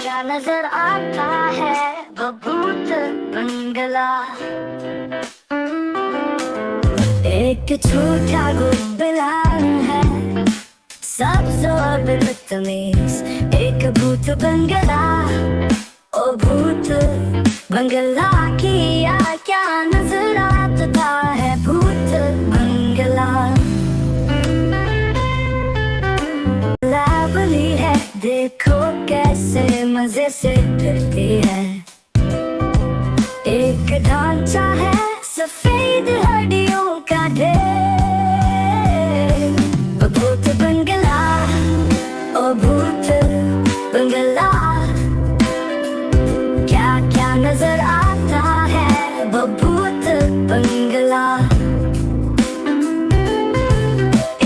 क्या नजर आता है वो भूत बंगला। एक छोटा गुब्बला है सब्ज और बदतमीज, एक भूत बंगला। ओ भूत बंगला किया क्या नजर आता है भूत बंगला। लावली है देखो कैसे मजे से फिरती है। एक ढांचा है सफेद हड्डियों का ढेर। ओ भूत बंगला, ओ भूत बंगला, क्या क्या नजर आता है वो भूत बंगला।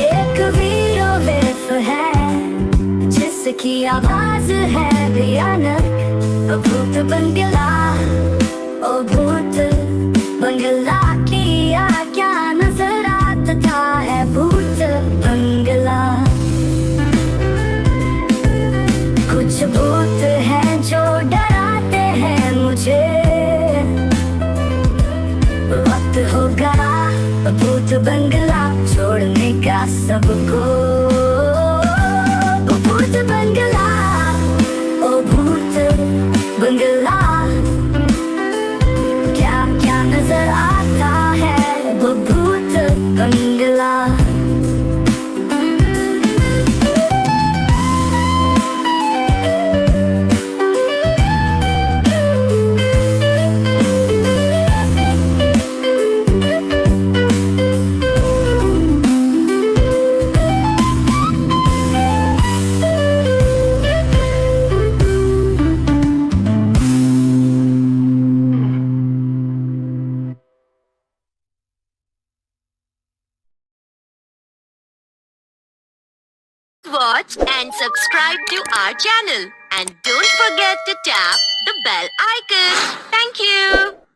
एक वीरो वेफ है जिसकी आवाज है भयानक। ओ भूत बंगला, ओ भूत बंगला, किया क्या नजर आता है भूत बंगला। कुछ भूत हैं जो डराते हैं मुझे। वक्त हो गया भूत बंगला छोड़ने का सबको। ओ भूत बंगला, ओ भूत बंगला, क्या क्या नजर आता है वो भूत बंगला। Watch and subscribe to our channel and don't forget to tap the bell icon. Thank you.